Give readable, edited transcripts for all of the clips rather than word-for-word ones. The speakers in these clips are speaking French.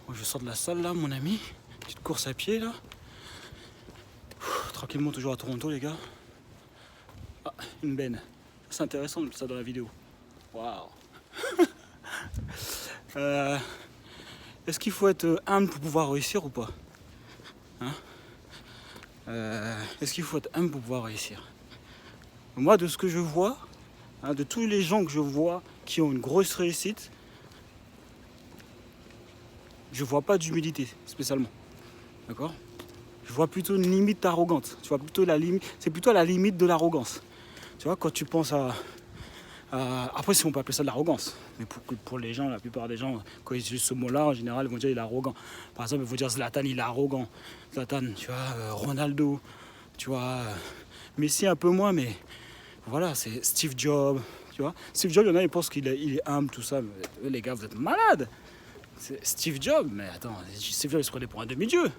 Moi, je sors de la salle là, mon ami. Petite course à pied là. Tranquillement, toujours à Toronto, les gars. Ah, une benne. C'est intéressant de mettre ça dans la vidéo. Waouh. Est-ce qu'il faut être humble pour pouvoir réussir ou pas, hein? Est-ce qu'il faut être humble pour pouvoir réussir? Moi, de ce que je vois, hein, de tous les gens que je vois qui ont une grosse réussite, je vois pas d'humilité spécialement. D'accord? Je vois plutôt une limite arrogante. Tu vois, plutôt la limite, c'est plutôt à la limite de l'arrogance. Tu vois, quand tu penses à après, si on peut appeler ça de l'arrogance, mais pour les gens, la plupart des gens, quand ils utilisent ce mot-là, en général, ils vont dire il est arrogant. Par exemple, ils vont dire Zlatan, il est arrogant. Zlatan, tu vois, Ronaldo, tu vois, Messi un peu moins, mais voilà, c'est Steve Jobs, tu vois. Steve Jobs, il y en a, ils pensent qu'il est humble, tout ça. Mais les gars, vous êtes malades. C'est Steve Jobs, mais attends, Steve Jobs, il se prenait pour un demi-dieu.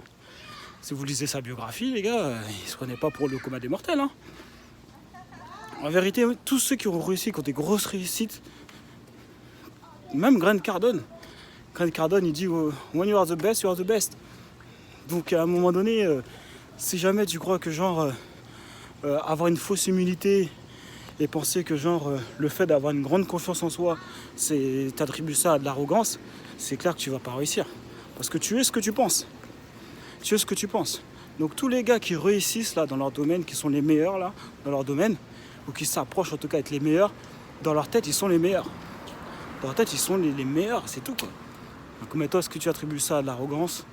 Si vous lisez sa biographie, les gars, il se prenait pas pour le commun des mortels, hein. En vérité, tous ceux qui ont réussi, qui ont des grosses réussites, même Grant Cardone, il dit when you are the best, you are the best. Donc à un moment donné, si jamais tu crois que genre avoir une fausse humilité et penser que genre le fait d'avoir une grande confiance en soi, t'attribues ça à de l'arrogance, c'est clair que tu vas pas réussir. Parce que tu es ce que tu penses. Tu es ce que tu penses. Donc tous les gars qui réussissent là dans leur domaine, qui sont les meilleurs là dans leur domaine, ou qui s'approchent en tout cas d'être les meilleurs, dans leur tête ils sont les meilleurs. Dans leur tête ils sont les meilleurs, c'est tout quoi. Donc mais toi, est-ce que tu attribues ça à de l'arrogance?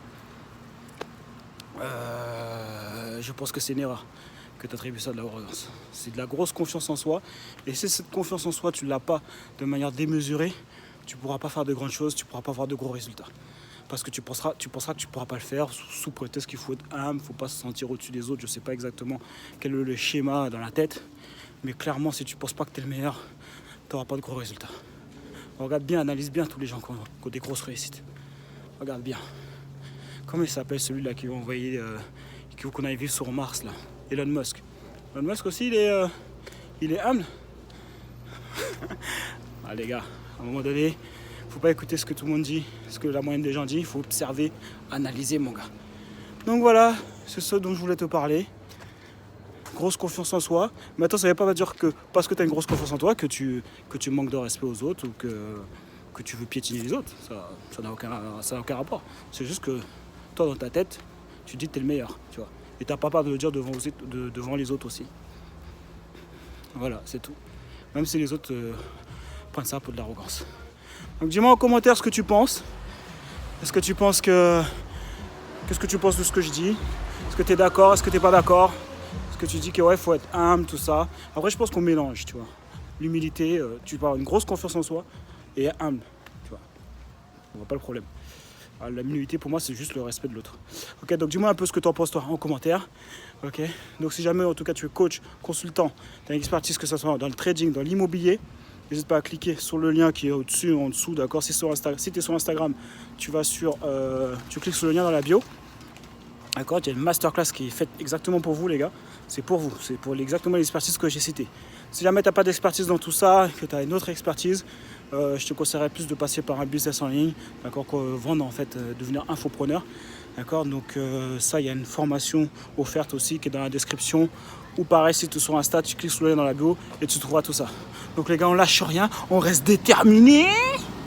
Je pense que c'est une erreur que tu attribues ça à de l'arrogance. C'est de la grosse confiance en soi. Et si cette confiance en soi tu ne l'as pas de manière démesurée, tu ne pourras pas faire de grandes choses, tu ne pourras pas avoir de gros résultats. Parce que tu penseras que tu ne pourras pas le faire sous prétexte qu'il faut être humble, il ne faut pas se sentir au-dessus des autres. Je ne sais pas exactement quel est le schéma dans la tête. Mais clairement, si tu ne penses pas que tu es le meilleur, tu n'auras pas de gros résultats. Regarde bien, analyse bien tous les gens qui ont des grosses réussites. Regarde bien. Comment il s'appelle celui-là qui va envoyer, qu'on aille vivre sur Mars là? Elon Musk. Elon Musk aussi, il est humble. Ah les gars, à un moment donné, faut pas écouter ce que tout le monde dit, ce que la moyenne des gens dit. Il faut observer, analyser, mon gars. Donc voilà, c'est ce dont je voulais te parler. Grosse confiance en soi. Maintenant, ça ne veut pas dire que parce que tu as une grosse confiance en toi que tu manques de respect aux autres ou que tu veux piétiner les autres. Ça n'a aucun rapport. C'est juste que toi, dans ta tête, tu dis que tu es le meilleur, tu vois. Et tu n'as pas peur de le dire devant les autres aussi. Voilà, c'est tout. Même si les autres prennent ça pour de l'arrogance. Donc dis-moi en commentaire ce que tu penses. Est-ce que tu penses que... Qu'est-ce que tu penses de ce que je dis? Est-ce que tu es d'accord? Est-ce que tu n'es pas d'accord? Est-ce que tu dis que ouais, faut être humble, tout ça? Après, je pense qu'on mélange, tu vois. L'humilité, tu peux avoir une grosse confiance en soi et humble, tu vois. On voit pas le problème. Alors, l'humilité, pour moi, c'est juste le respect de l'autre. Ok, donc dis-moi un peu ce que tu en penses, toi, en commentaire. Ok, donc si jamais, en tout cas, tu es coach, consultant, tu as une expertise, que ce soit dans le trading, dans l'immobilier, n'hésite pas à cliquer sur le lien qui est au-dessus, en dessous, d'accord? Si tu es sur Instagram, tu cliques sur le lien dans la bio. D'accord, il y a une masterclass qui est faite exactement pour vous, les gars. C'est pour vous, c'est pour exactement l'expertise que j'ai citée. Si jamais tu n'as pas d'expertise dans tout ça, que tu as une autre expertise, je te conseillerais plus de passer par un business en ligne, d'accord, vendre en fait, devenir infopreneur. D'accord, donc ça, il y a une formation offerte aussi qui est dans la description. Ou pareil, si tu es sur Insta, tu cliques sur le lien dans la bio et tu trouveras tout ça. Donc les gars, on lâche rien, on reste déterminés.